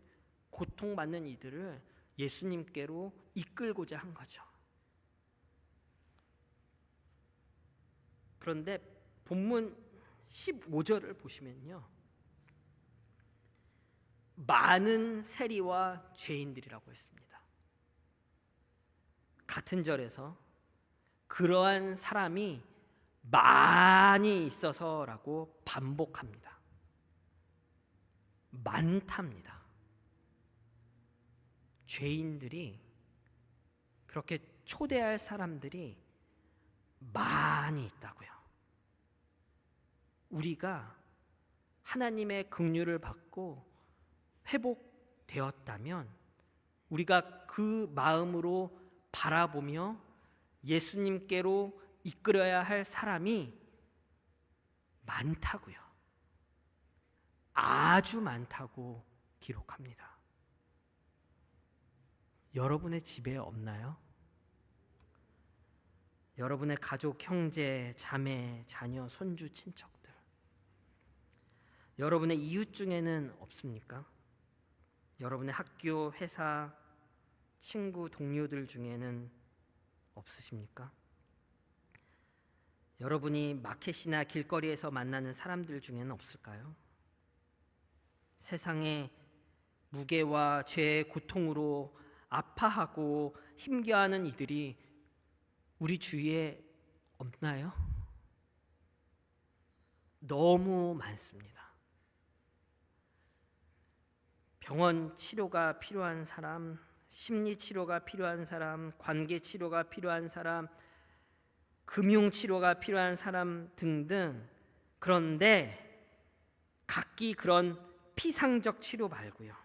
고통받는 이들을 예수님께로 이끌고자 한 거죠. 그런데 본문 15절을 보시면요, 많은 세리와 죄인들이라고 했습니다. 같은 절에서 그러한 사람이 많이 있어서라고 반복합니다. 많답니다. 죄인들이, 그렇게 초대할 사람들이 많이 있다고요. 우리가 하나님의 긍휼을 받고 회복되었다면 우리가 그 마음으로 바라보며 예수님께로 이끌어야 할 사람이 많다고요. 아주 많다고 기록합니다. 여러분의 집에 없나요? 여러분의 가족, 형제, 자매, 자녀, 손주, 친척들, 여러분의 이웃 중에는 없습니까? 여러분의 학교, 회사, 친구, 동료들 중에는 없으십니까? 여러분이 마켓이나 길거리에서 만나는 사람들 중에는 없을까요? 세상의 무게와 죄의 고통으로 아파하고 힘겨워하는 이들이 우리 주위에 없나요? 너무 많습니다. 병원 치료가 필요한 사람, 심리 치료가 필요한 사람, 관계 치료가 필요한 사람, 금융 치료가 필요한 사람 등등. 그런데 각기 그런 피상적 치료 말고요,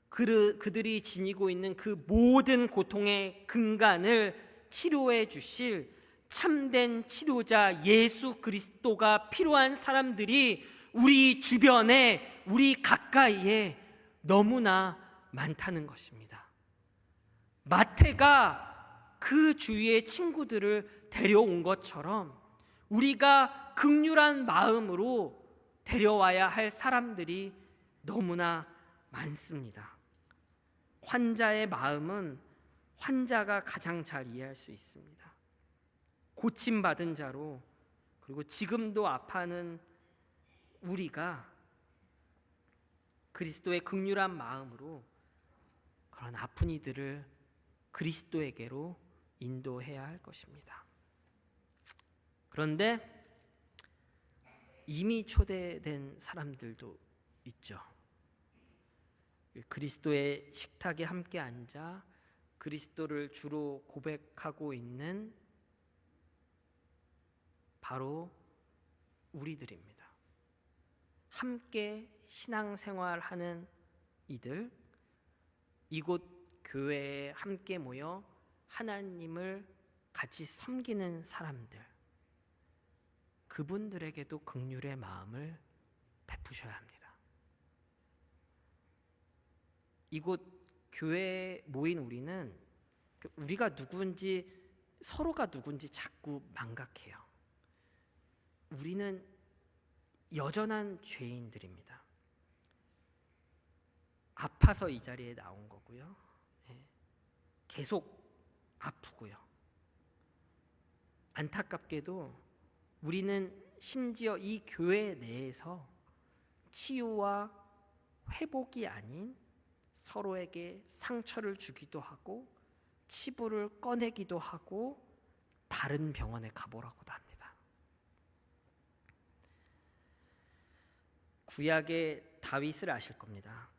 그들이 지니고 있는 그 모든 고통의 근간을 치료해 주실 참된 치료자 예수 그리스도가 필요한 사람들이 우리 주변에, 우리 가까이에 너무나 많다는 것입니다. 마태가 그 주위의 친구들을 데려온 것처럼 우리가 긍휼한 마음으로 데려와야 할 사람들이 너무나 많습니다. 환자의 마음은 환자가 가장 잘 이해할 수 있습니다. 고침받은 자로, 그리고 지금도 아파하는 우리가 그리스도의 긍휼한 마음으로 그런 아픈 이들을 그리스도에게로 인도해야 할 것입니다. 그런데 이미 초대된 사람들도 있죠. 그리스도의 식탁에 함께 앉아 그리스도를 주로 고백하고 있는 바로 우리들입니다. 함께 신앙생활하는 이들, 이곳 교회에 함께 모여 하나님을 같이 섬기는 사람들, 그분들에게도 긍휼의 마음을 베푸셔야 합니다. 이곳 교회에 모인 우리는 우리가 누군지, 서로가 누군지 자꾸 망각해요. 우리는 여전한 죄인들입니다. 아파서 이 자리에 나온 거고요. 계속 아프고요. 안타깝게도 우리는 심지어 이 교회 내에서 치유와 회복이 아닌 서로에게 상처를 주기도 하고 치부를 꺼내기도 하고 다른 병원에 가보라고도 합니다. 구약의 다윗을 아실 겁니다.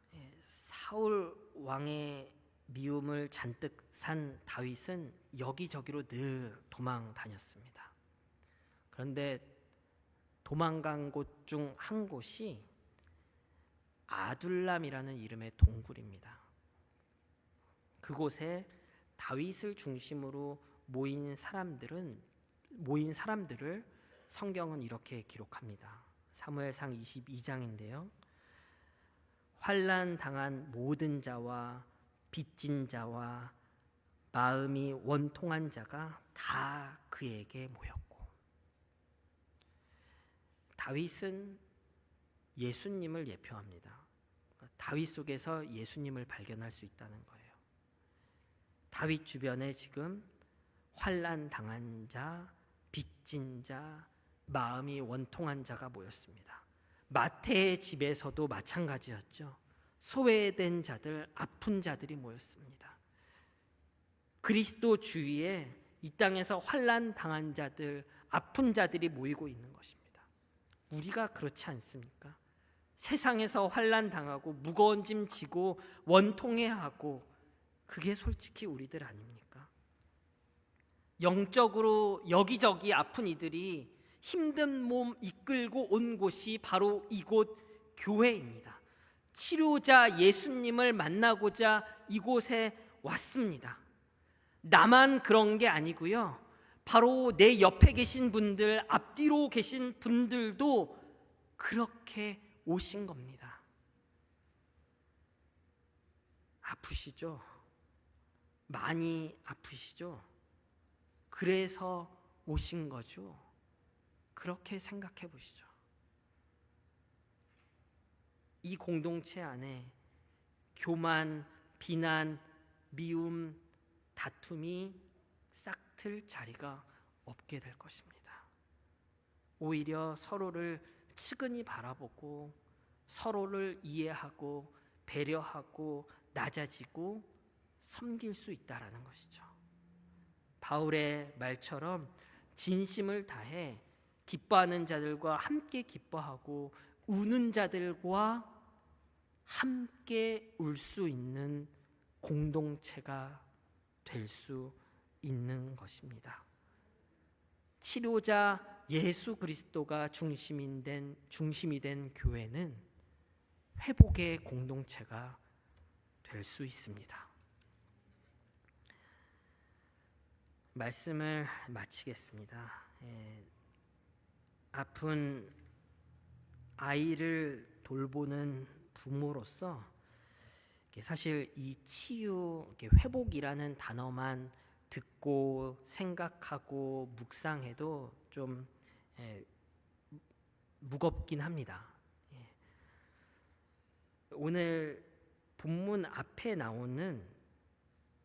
사울 왕의 미움을 잔뜩 산 다윗은 여기저기로 늘 도망 다녔습니다. 그런데 도망간 곳 중 한 곳이 아둘람이라는 이름의 동굴입니다. 그곳에 다윗을 중심으로 모인 사람들을 성경은 이렇게 기록합니다. 사무엘상 22장인데요. 환난 당한 모든 자와 빚진 자와 마음이 원통한 자가 다 그에게 모였고, 다윗은 예수님을 예표합니다. 다윗 속에서 예수님을 발견할 수 있다는 거예요. 다윗 주변에 지금 환난 당한 자, 빚진 자, 마음이 원통한 자가 모였습니다. 마태의 집에서도 마찬가지였죠. 소외된 자들, 아픈 자들이 모였습니다. 그리스도 주위에 이 땅에서 환난 당한 자들, 아픈 자들이 모이고 있는 것입니다. 우리가 그렇지 않습니까? 세상에서 환난 당하고 무거운 짐 지고 원통해하고, 그게 솔직히 우리들 아닙니까? 영적으로 여기저기 아픈 이들이 힘든 몸 이끌고 온 곳이 바로 이곳 교회입니다. 치료자 예수님을 만나고자 이곳에 왔습니다. 나만 그런 게 아니고요, 바로 내 옆에 계신 분들, 앞뒤로 계신 분들도 그렇게 오신 겁니다. 아프시죠? 많이 아프시죠? 그래서 오신 거죠. 그렇게 생각해 보시죠. 이 공동체 안에 교만, 비난, 미움, 다툼이 싹틀 자리가 없게 될 것입니다. 오히려 서로를 측은히 바라보고 서로를 이해하고 배려하고 낮아지고 섬길 수 있다라는 것이죠. 바울의 말처럼 진심을 다해 기뻐하는 자들과 함께 기뻐하고 우는 자들과 함께 울 수 있는 공동체가 될 수 있는 것입니다. 치료자 예수 그리스도가 중심이 된 교회는 회복의 공동체가 될 수 있습니다. 말씀을 마치겠습니다. 아픈 아이를 돌보는 부모로서 사실 이 치유, 회복이라는 단어만 듣고 생각하고 묵상해도 좀 무겁긴 합니다. 오늘 본문 앞에 나오는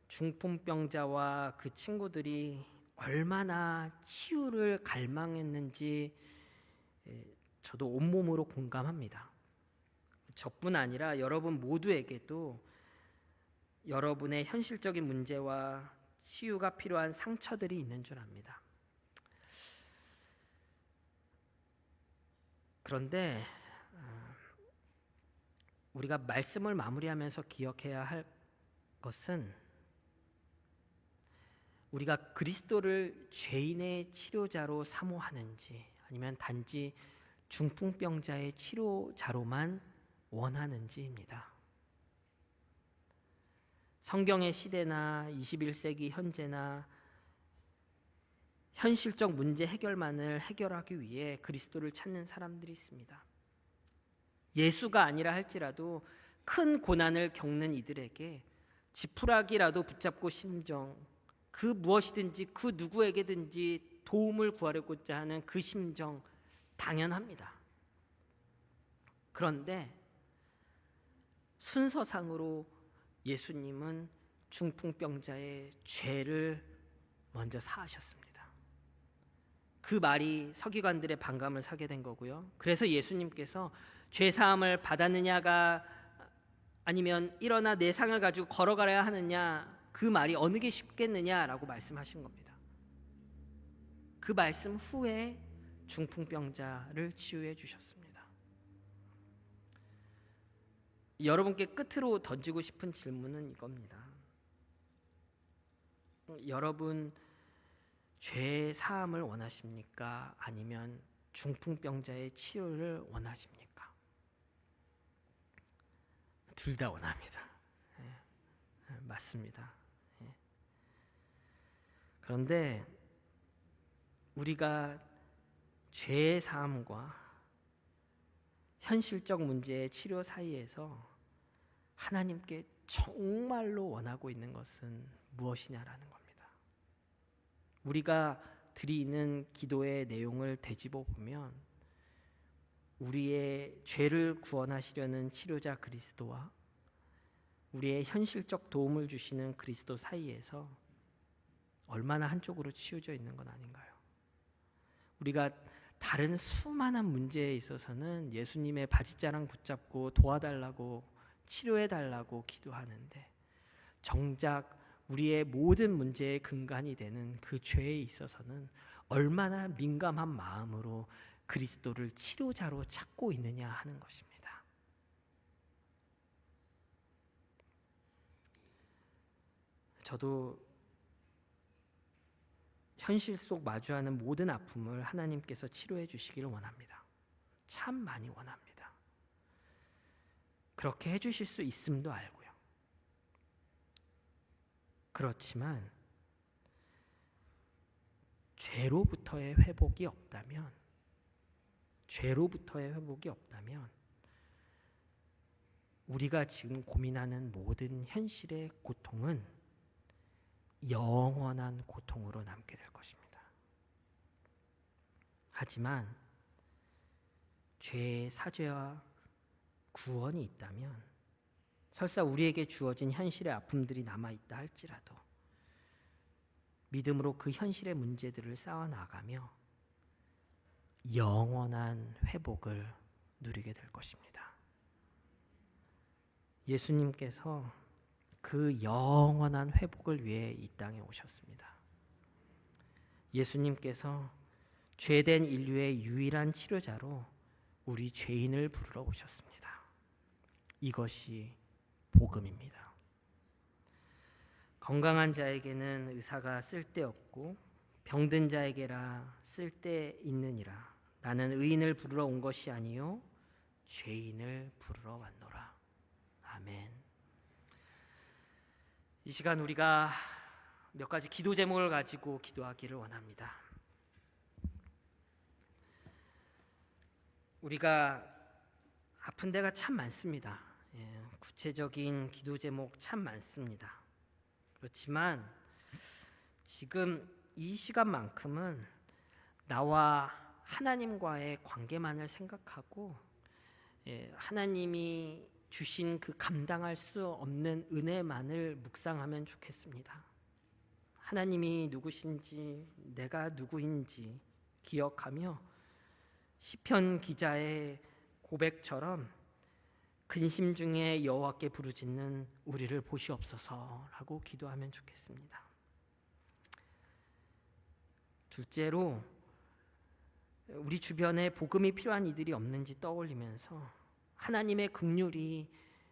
중풍병자와 그 친구들이 얼마나 치유를 갈망했는지 저도 온몸으로 공감합니다. 저뿐 아니라 여러분 모두에게도 여러분의 현실적인 문제와 치유가 필요한 상처들이 있는 줄 압니다. 그런데 우리가 말씀을 마무리하면서 기억해야 할 것은 우리가 그리스도를 죄인의 치료자로 사모하는지 아니면 단지 중풍병자의 치료자로만 원하는지입니다. 성경의 시대나 21세기 현재나 현실적 문제 해결만을 해결하기 위해 그리스도를 찾는 사람들이 있습니다. 예수가 아니라 할지라도 큰 고난을 겪는 이들에게 지푸라기라도 붙잡고 심정, 그 무엇이든지 그 누구에게든지 도움을 구하려고자 하는 그 심정 당연합니다. 그런데 순서상으로 예수님은 중풍병자의 죄를 먼저 사하셨습니다. 그 말이 서기관들의 반감을 사게 된 거고요. 그래서 예수님께서 죄 사함을 받았느냐가 아니면 일어나 내 상을 가지고 걸어가야 하느냐, 그 말이 어느 게 쉽겠느냐라고 말씀하신 겁니다. 그 말씀 후에 중풍병자를 치유해 주셨습니다. 여러분께 끝으로 던지고 싶은 질문은 이겁니다. 여러분 죄 사함을 원하십니까? 아니면 중풍병자의 치료를 원하십니까? 둘 다 원합니다. 맞습니다. 그런데 우리가 죄 사함과 현실적 문제의 치료 사이에서 하나님께 정말로 원하고 있는 것은 무엇이냐라는 겁니다. 우리가 드리는 기도의 내용을 되짚어 보면 우리의 죄를 구원하시려는 치료자 그리스도와 우리의 현실적 도움을 주시는 그리스도 사이에서 얼마나 한쪽으로 치우쳐 있는 건 아닌가요? 우리가 다른 수많은 문제에 있어서는 예수님의 바지자랑 붙잡고 도와달라고 치료해달라고 기도하는데 정작 우리의 모든 문제의 근간이 되는 그 죄에 있어서는 얼마나 민감한 마음으로 그리스도를 치료자로 찾고 있느냐 하는 것입니다. 저도 현실 속 마주하는 모든 아픔을 하나님께서 치료해 주시기를 원합니다. 참 많이 원합니다. 그렇게 해주실 수 있음도 알고요. 그렇지만 죄로부터의 회복이 없다면 우리가 지금 고민하는 모든 현실의 고통은 영원한 고통으로 남게 될 것입니다. 하지만 죄의 사죄와 구원이 있다면 설사 우리에게 주어진 현실의 아픔들이 남아있다 할지라도 믿음으로 그 현실의 문제들을 쌓아나가며 영원한 회복을 누리게 될 것입니다. 예수님께서 그 영원한 회복을 위해 이 땅에 오셨습니다. 예수님께서 죄된 인류의 유일한 치료자로 우리 죄인을 부르러 오셨습니다. 이것이 복음입니다. 건강한 자에게는 의사가 쓸데없고 병든 자에게라 쓸데있느니라. 나는 의인을 부르러 온 것이 아니요 죄인을 부르러 왔노라. 아멘. 이 시간 우리가 몇 가지 기도 제목을 가지고 기도하기를 원합니다. 우리가 아픈 데가 참 많습니다. 구체적인 기도 제목 참 많습니다. 그렇지만 지금 이 시간만큼은 나와 하나님과의 관계만을 생각하고 하나님이 주신 그 감당할 수 없는 은혜만을 묵상하면 좋겠습니다. 하나님이 누구신지 내가 누구인지 기억하며 시편 기자의 고백처럼 근심 중에 여호와께 부르짖는 우리를 보시옵소서라고 기도하면 좋겠습니다. 둘째로 우리 주변에 복음이 필요한 이들이 없는지 떠올리면서 하나님의 긍휼이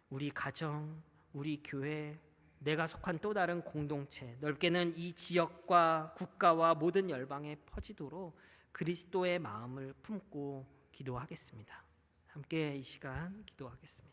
우리 가정, 우리 교회, 내가 속한 또 다른 공동체, 넓게는 이 지역과 국가와 모든 열방에 퍼지도록 그리스도의 마음을 품고 기도하겠습니다. 함께 이 시간 기도하겠습니다.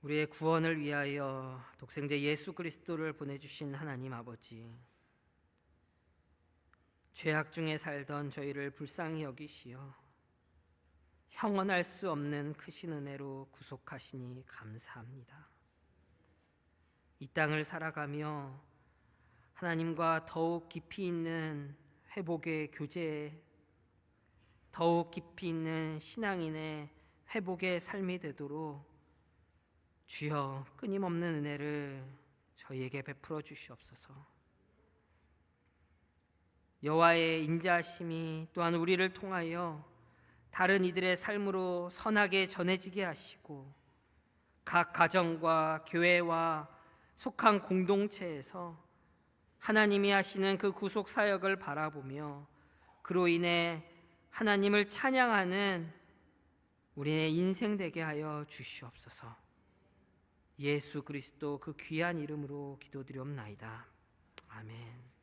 우리의 구원을 위하여 독생자 예수 그리스도를 보내주신 하나님 아버지, 죄악 중에 살던 저희를 불쌍히 여기시어 형언할 수 없는 크신 은혜로 구속하시니 감사합니다. 이 땅을 살아가며 하나님과 더욱 깊이 있는 회복의 교제, 더욱 깊이 있는 신앙인의 회복의 삶이 되도록 주여 끊임없는 은혜를 저희에게 베풀어 주시옵소서. 여호와의 인자하심이 또한 우리를 통하여 다른 이들의 삶으로 선하게 전해지게 하시고 각 가정과 교회와 속한 공동체에서 하나님이 하시는 그 구속 사역을 바라보며 그로 인해 하나님을 찬양하는 우리의 인생 되게 하여 주시옵소서. 예수 그리스도 그 귀한 이름으로 기도드리옵나이다. 아멘.